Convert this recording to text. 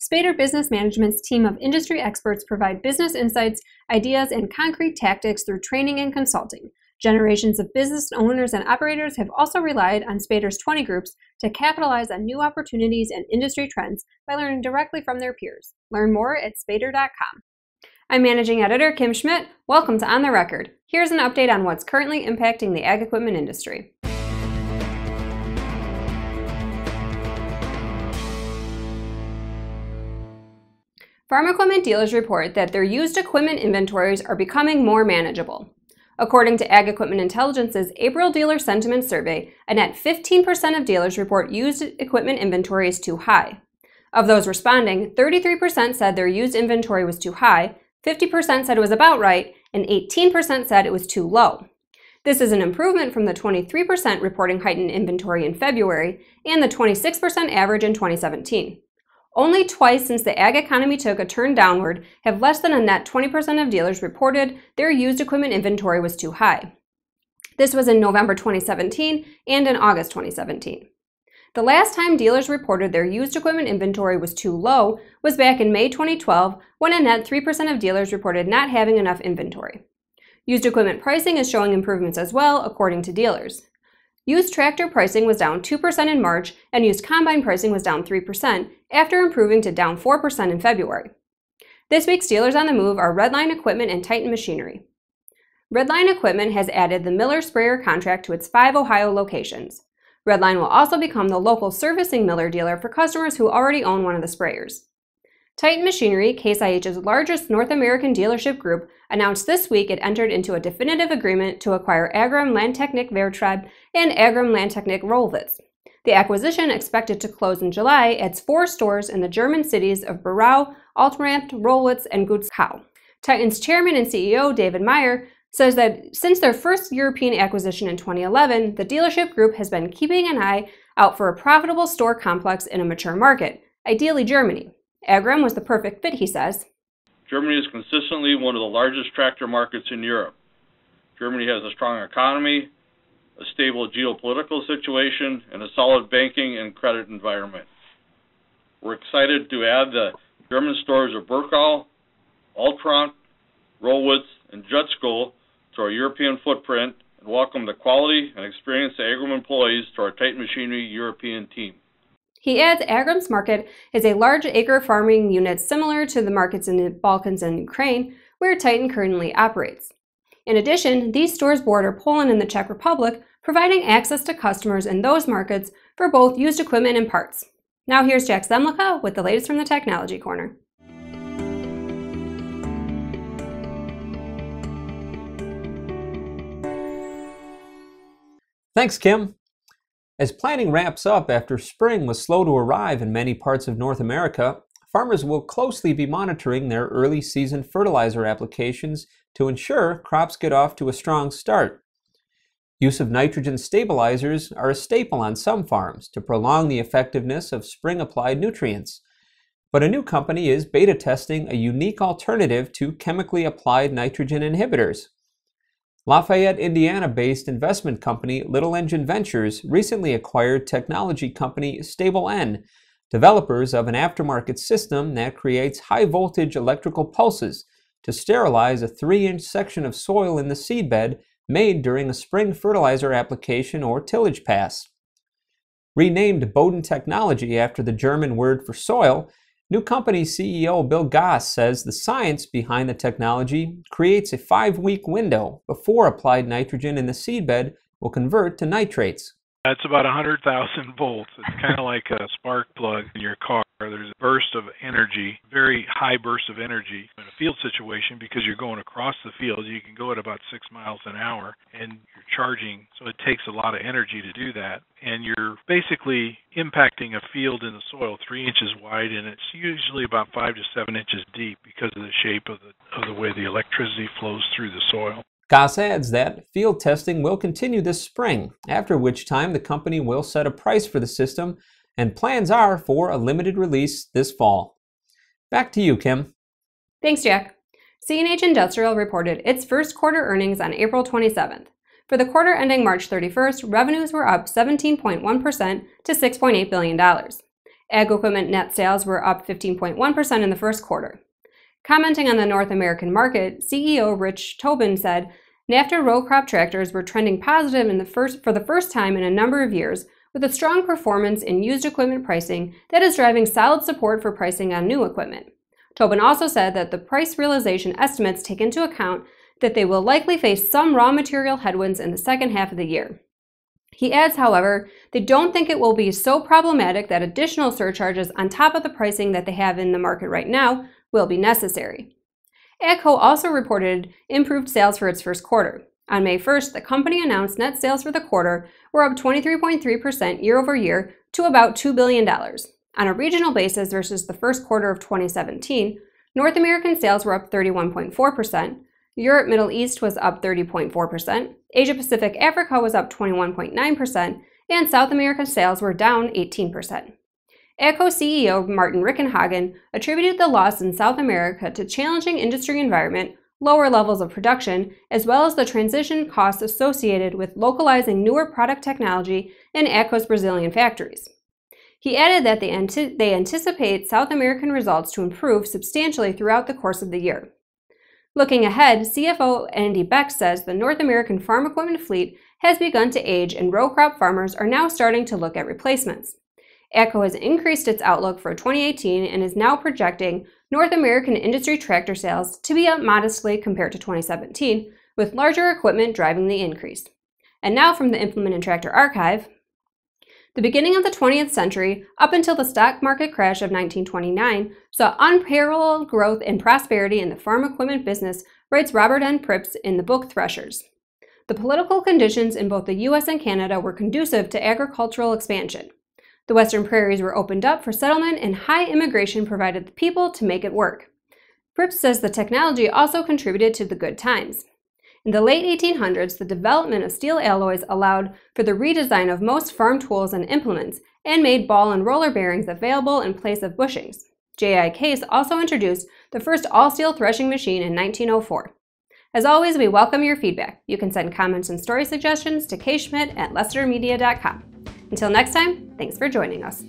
Spader Business Management's team of industry experts provide business insights, ideas, and concrete tactics through training and consulting. Generations of business owners and operators have also relied on Spader's 20 groups to capitalize on new opportunities and industry trends by learning directly from their peers. Learn more at spader.com. I'm Managing Editor Kim Schmidt. Welcome to On the Record. Here's an update on what's currently impacting the ag equipment industry. Farm equipment dealers report that their used equipment inventories are becoming more manageable. According to Ag Equipment Intelligence's April Dealer Sentiment Survey, a net 15% of dealers report used equipment inventory is too high. Of those responding, 33% said their used inventory was too high, 50% said it was about right, and 18% said it was too low. This is an improvement from the 23% reporting heightened inventory in February and the 26% average in 2017. Only twice since the ag economy took a turn downward have less than a net 20% of dealers reported their used equipment inventory was too high. This was in November 2017 and in August 2017. The last time dealers reported their used equipment inventory was too low was back in May 2012, when a net 3% of dealers reported not having enough inventory. Used equipment pricing is showing improvements as well, according to dealers. Used tractor pricing was down 2% in March, and used combine pricing was down 3%, after improving to down 4% in February. This week's dealers on the move are Redline Equipment and Titan Machinery. Redline Equipment has added the Miller sprayer contract to its 5 Ohio locations. Redline will also become the local servicing Miller dealer for customers who already own one of the sprayers. Titan Machinery, Case IH's largest North American dealership group, announced this week it entered into a definitive agreement to acquire Agrum Landtechnik Vertrieb and Agrum Landtechnik Rollwitz. The acquisition, expected to close in July, adds 4 stores in the German cities of Burau, Altramt, Rollwitz, and Gutzkow. Titan's chairman and CEO, David Meyer, says that since their first European acquisition in 2011, the dealership group has been keeping an eye out for a profitable store complex in a mature market, ideally Germany. Agrum was the perfect fit, he says. Germany is consistently one of the largest tractor markets in Europe. Germany has a strong economy, a stable geopolitical situation, and a solid banking and credit environment. We're excited to add the German stores of Burkau, Altramt, Rollwitz, and Jutsko to our European footprint, and welcome the quality and experienced Agrum employees to our Titan Machinery European team. He adds Agrum's market is a large acre farming unit similar to the markets in the Balkans and Ukraine, where Titan currently operates. In addition, these stores border Poland and the Czech Republic, providing access to customers in those markets for both used equipment and parts. Now here's Jack Zemlicka with the latest from the Technology Corner. Thanks, Kim. As planting wraps up after spring was slow to arrive in many parts of North America, farmers will closely be monitoring their early season fertilizer applications to ensure crops get off to a strong start. Use of nitrogen stabilizers are a staple on some farms to prolong the effectiveness of spring-applied nutrients. But a new company is beta testing a unique alternative to chemically applied nitrogen inhibitors. Lafayette, Indiana-based investment company Little Engine Ventures recently acquired technology company Stable N, developers of an aftermarket system that creates high-voltage electrical pulses to sterilize a 3-inch section of soil in the seedbed made during a spring fertilizer application or tillage pass. Renamed Boden Technology after the German word for soil, new company CEO Bill Goss says the science behind the technology creates a 5-week window before applied nitrogen in the seedbed will convert to nitrates. It's about 100,000 volts. It's kind of like a spark plug in your car. There's a burst of energy, very high burst of energy in a field situation because you're going across the field. You can go at about 6 miles an hour and you're charging, so it takes a lot of energy to do that. And you're basically impacting a field in the soil 3 inches wide, and it's usually about 5 to 7 inches deep because of the shape of the way the electricity flows through the soil. Goss adds that field testing will continue this spring, after which time the company will set a price for the system, and plans are for a limited release this fall. Back to you, Kim. Thanks, Jack. CNH Industrial reported its first quarter earnings on April 27th. For the quarter ending March 31st, revenues were up 17.1% to $6.8 billion. Ag equipment net sales were up 15.1% in the first quarter. Commenting on the North American market, CEO Rich Tobin said, NAFTA row crop tractors were trending positive for the first time in a number of years, with a strong performance in used equipment pricing that is driving solid support for pricing on new equipment. Tobin also said that the price realization estimates take into account that they will likely face some raw material headwinds in the second half of the year. He adds, however, they don't think it will be so problematic that additional surcharges on top of the pricing that they have in the market right now will be necessary. AGCO also reported improved sales for its first quarter. On May 1st, the company announced net sales for the quarter were up 23.3% year over year to about $2 billion. On a regional basis versus the first quarter of 2017, North American sales were up 31.4%, Europe Middle East was up 30.4%, Asia Pacific Africa was up 21.9%, and South America sales were down 18%. AGCO CEO Martin Rickenhagen attributed the loss in South America to challenging industry environment, lower levels of production, as well as the transition costs associated with localizing newer product technology in AGCO's Brazilian factories. He added that they anticipate South American results to improve substantially throughout the course of the year. Looking ahead, CFO Andy Beck says the North American farm equipment fleet has begun to age and row crop farmers are now starting to look at replacements. AGCO has increased its outlook for 2018 and is now projecting North American industry tractor sales to be up modestly compared to 2017, with larger equipment driving the increase. And now from the Implement and Tractor Archive. The beginning of the 20th century, up until the stock market crash of 1929, saw unparalleled growth and prosperity in the farm equipment business, writes Robert N. Pripps in the book Threshers. The political conditions in both the U.S. and Canada were conducive to agricultural expansion. The western prairies were opened up for settlement and high immigration provided the people to make it work. Pripps says the technology also contributed to the good times. In the late 1800s, the development of steel alloys allowed for the redesign of most farm tools and implements and made ball and roller bearings available in place of bushings. J.I. Case also introduced the first all-steel threshing machine in 1904. As always, we welcome your feedback. You can send comments and story suggestions to kschmidt@lessitermedia.com. Until next time, thanks for joining us.